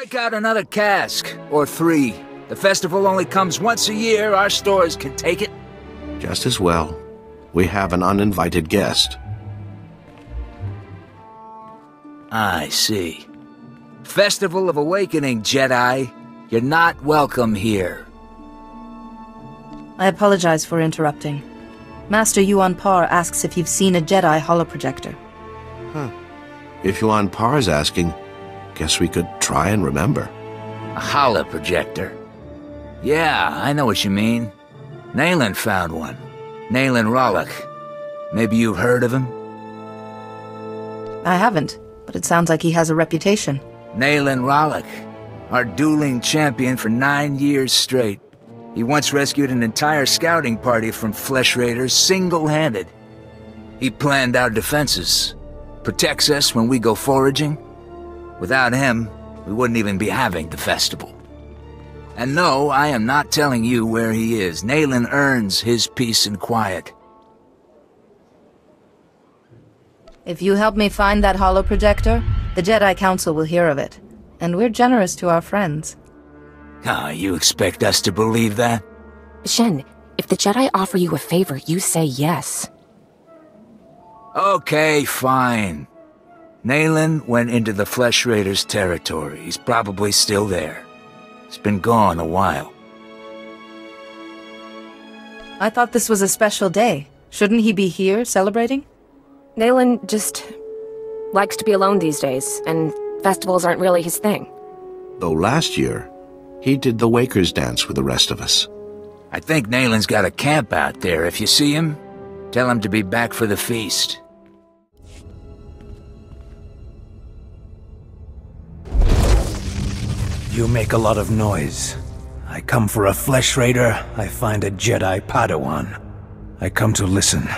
Strike out another cask, or 3. The festival only comes once a year, our stores can take it. Just as well. We have an uninvited guest. I see. Festival of Awakening, Jedi. You're not welcome here. I apologize for interrupting. Master Yuan Par asks if you've seen a Jedi holoprojector. Huh. If Yuan Par's asking, guess we could try and remember. A holoprojector? Yeah, I know what you mean. Nayland found one. Nayland Rollock. Maybe you've heard of him? I haven't, but it sounds like he has a reputation. Nayland Rollock, our dueling champion for 9 years straight. He once rescued an entire scouting party from flesh raiders single-handed. He planned our defenses, protects us when we go foraging. Without him, we wouldn't even be having the festival. And no, I am not telling you where he is. Nayland earns his peace and quiet. If you help me find that holoprojector, the Jedi Council will hear of it. And we're generous to our friends. Ah, you expect us to believe that? Shen, if the Jedi offer you a favor, you say yes. Okay, fine. Nayland went into the Flesh Raiders' territory. He's probably still there. He's been gone a while. I thought this was a special day. Shouldn't he be here celebrating? Nayland just likes to be alone these days, and festivals aren't really his thing. Though last year, he did the Wakers dance with the rest of us. I think Nayland's got a camp out there. If you see him, tell him to be back for the feast. You make a lot of noise. I come for a flesh raider, I find a Jedi Padawan. I come to listen,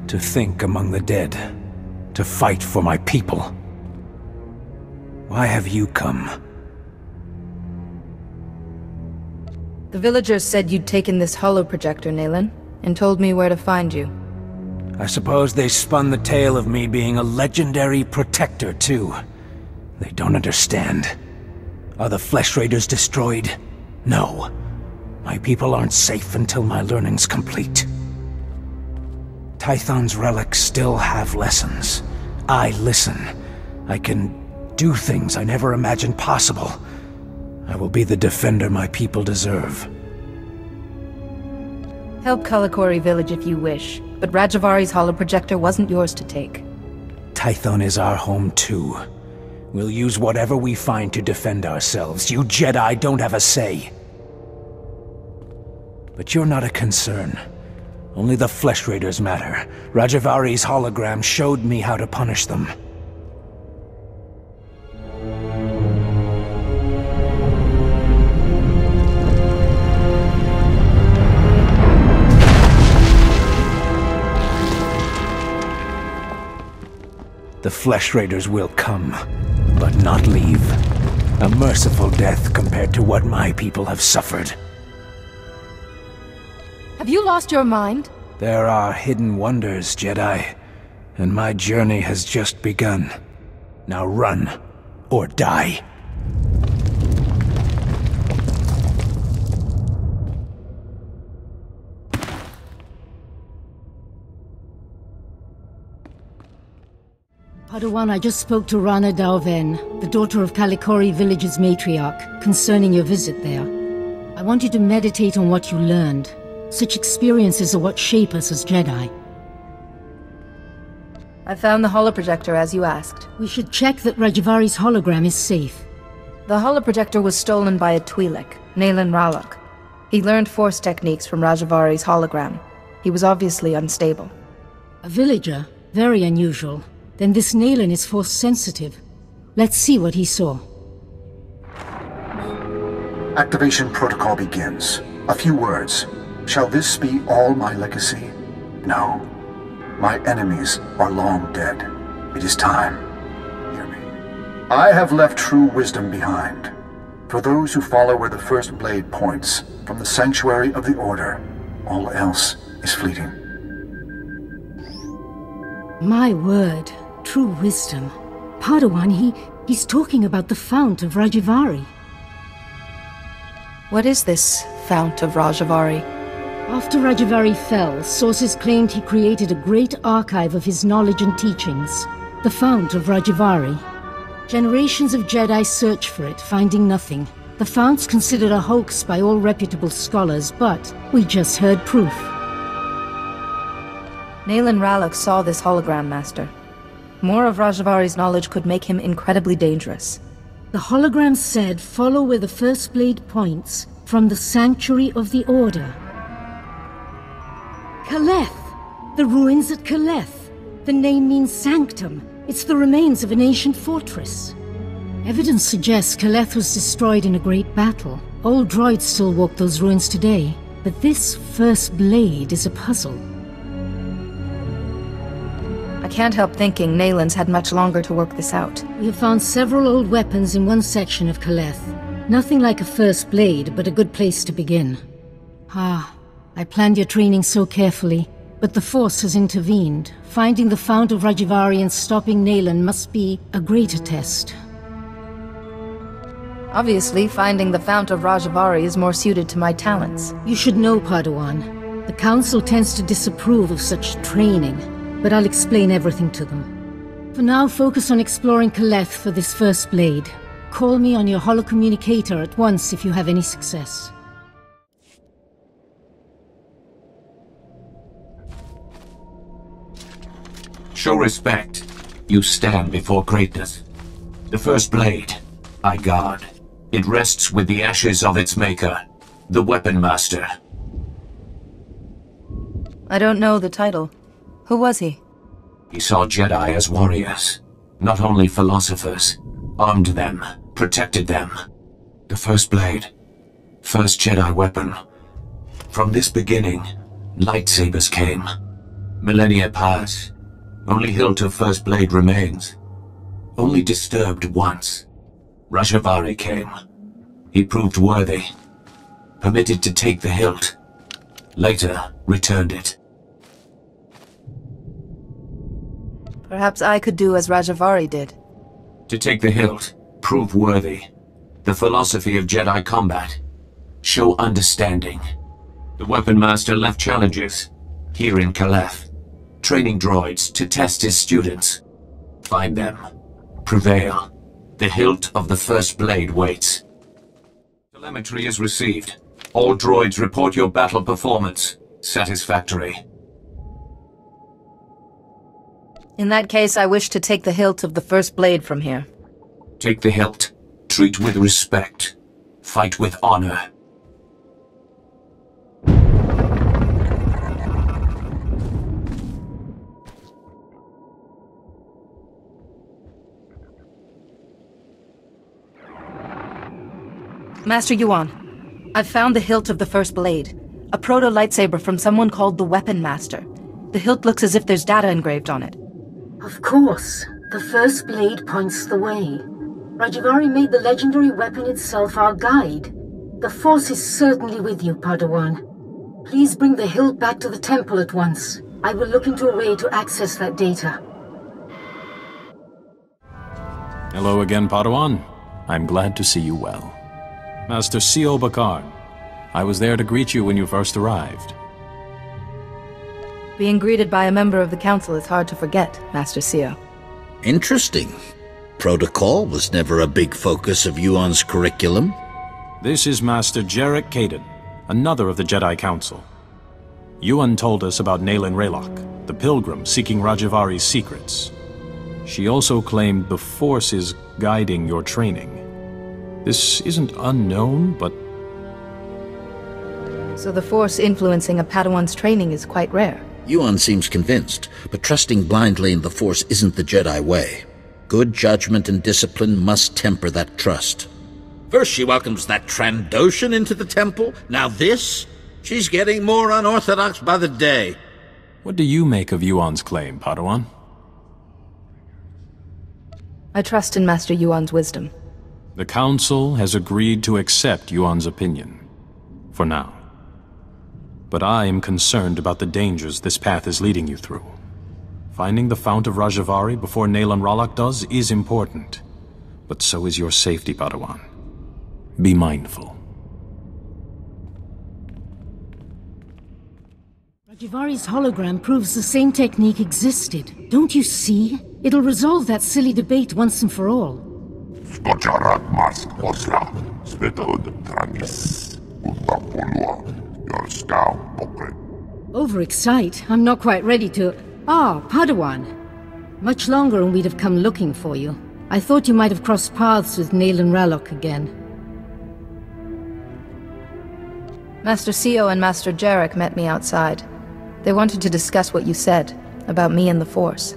to think among the dead, to fight for my people. Why have you come? The villagers said you'd taken this holoprojector, Nayland, and told me where to find you. I suppose they spun the tale of me being a legendary protector, too. They don't understand. Are the Flesh Raiders destroyed? No. My people aren't safe until my learning's complete. Tython's relics still have lessons. I listen. I can do things I never imagined possible. I will be the defender my people deserve. Help Kalikori Village if you wish, but Rajavari's holoprojector wasn't yours to take. Tython is our home too. We'll use whatever we find to defend ourselves. You Jedi don't have a say. But you're not a concern. Only the Flesh Raiders matter. Rajavari's hologram showed me how to punish them. The Flesh Raiders will come, but not leave. A merciful death compared to what my people have suffered. Have you lost your mind? There are hidden wonders, Jedi, and my journey has just begun. Now run, or die. Padawan, I just spoke to Rana Dalven, the daughter of Kalikori Village's matriarch, concerning your visit there. I want you to meditate on what you learned. Such experiences are what shape us as Jedi. I found the holoprojector as you asked. We should check that Rajavari's hologram is safe. The holoprojector was stolen by a Twi'lek, Nayland Rollock. He learned Force techniques from Rajavari's hologram. He was obviously unstable. A villager? Very unusual. Then this Nayland is Force sensitive. Let's see what he saw. Activation protocol begins. A few words. Shall this be all my legacy? No. My enemies are long dead. It is time. Hear me. I have left true wisdom behind. For those who follow where the first blade points, from the sanctuary of the Order, all else is fleeting. My word. True wisdom. Padawan, He's talking about the Fount of Rajavari. What is this Fount of Rajavari? After Rajavari fell, sources claimed he created a great archive of his knowledge and teachings, the Fount of Rajavari. Generations of Jedi search for it, finding nothing. The Fount's considered a hoax by all reputable scholars, but we just heard proof. Nayland Ralloc saw this hologram, Master. More of Rajavari's knowledge could make him incredibly dangerous. The hologram said, follow where the first blade points, from the Sanctuary of the Order. Kaleth! The ruins at Kaleth. The name means sanctum. It's the remains of an ancient fortress. Evidence suggests Kaleth was destroyed in a great battle. Old droids still walk those ruins today, but this first blade is a puzzle. I can't help thinking Nayland's had much longer to work this out. We have found several old weapons in one section of Kaleth. Nothing like a first blade, but a good place to begin. I planned your training so carefully, but the Force has intervened. Finding the Fount of Rajavari and stopping Nayland must be a greater test. Obviously, finding the Fount of Rajavari is more suited to my talents. You should know, Padawan. The Council tends to disapprove of such training, but I'll explain everything to them. For now, focus on exploring Kaleth for this first blade. Call me on your holocommunicator at once if you have any success. Show respect. You stand before greatness. The first blade, I guard. It rests with the ashes of its maker, the Weapon Master. I don't know the title. Who was he? He saw Jedi as warriors, not only philosophers. Armed them, protected them. The first blade, first Jedi weapon. From this beginning, lightsabers came. Millennia pass. Only hilt of first blade remains. Only disturbed once. Rajavari came. He proved worthy. Permitted to take the hilt. Later, returned it. Perhaps I could do as Rajavari did. To take the hilt, prove worthy. The philosophy of Jedi combat. Show understanding. The Weapon Master left challenges. Here in Kaleth. Training droids to test his students. Find them. Prevail. The hilt of the first blade waits. Telemetry is received. All droids report your battle performance. Satisfactory. In that case, I wish to take the hilt of the first blade from here. Take the hilt. Treat with respect. Fight with honor. Master Yuan, I've found the hilt of the first blade. A proto-lightsaber from someone called the Weapon Master. The hilt looks as if there's data engraved on it. Of course. The first blade points the way. Rajavari made the legendary weapon itself our guide. The Force is certainly with you, Padawan. Please bring the hilt back to the temple at once. I will look into a way to access that data. Hello again, Padawan. I'm glad to see you well. Master C.O. Bakar, I was there to greet you when you first arrived. Being greeted by a member of the Council is hard to forget, Master C.O. Interesting. Protocol was never a big focus of Yuan's curriculum. This is Master Jarek Kaden, another of the Jedi Council. Yuan told us about Nayland Ralloc, the pilgrim seeking Rajavari's secrets. She also claimed the Force is guiding your training. This isn't unknown, but... So the Force influencing a Padawan's training is quite rare. Yuan seems convinced, but trusting blindly in the Force isn't the Jedi way. Good judgment and discipline must temper that trust. First she welcomes that Trandoshan into the temple, now this? She's getting more unorthodox by the day. What do you make of Yuan's claim, Padawan? I trust in Master Yuan's wisdom. The Council has agreed to accept Yuan's opinion. For now. But I am concerned about the dangers this path is leading you through. Finding the Fount of Rajavari before Nayland Ralloc does is important. but so is your safety, Padawan. Be mindful. Rajivari's hologram proves the same technique existed. Don't you see? It'll resolve that silly debate once and for all. Overexcite? I'm not quite ready to... Ah, Padawan. Much longer and we'd have come looking for you. I thought you might have crossed paths with Nayland Rallock again. Master Sio and Master Jarek met me outside. They wanted to discuss what you said, about me and the Force.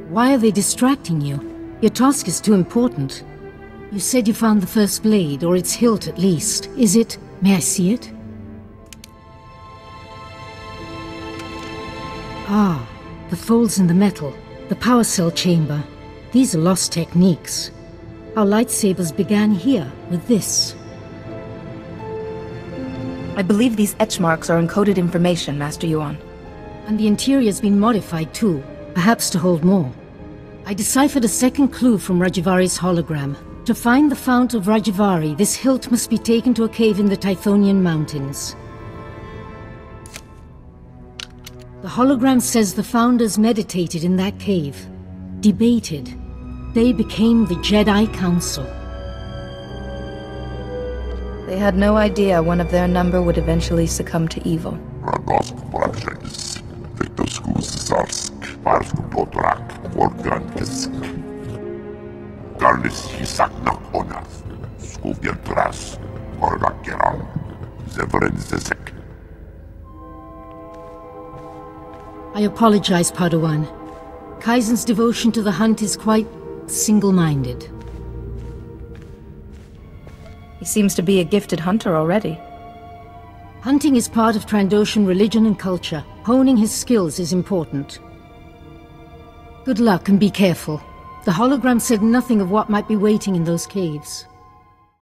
Why are they distracting you? Your task is too important. You said you found the first blade, or its hilt at least. Is it... May I see it? Ah, the folds in the metal. The power cell chamber. These are lost techniques. Our lightsabers began here, with this. I believe these etch marks are encoded information, Master Yuan. And the interior's been modified too, perhaps to hold more. I deciphered a second clue from Rajivari's hologram. To find the fount of Rajivari, this hilt must be taken to a cave in the Tythonian mountains. The hologram says the founders meditated in that cave, debated. They became the Jedi Council. They had no idea one of their number would eventually succumb to evil. I apologize, Padawan. Kaizen's devotion to the hunt is quite single-minded. He seems to be a gifted hunter already. Hunting is part of Trandoshan religion and culture. Honing his skills is important. Good luck and be careful. The hologram said nothing of what might be waiting in those caves.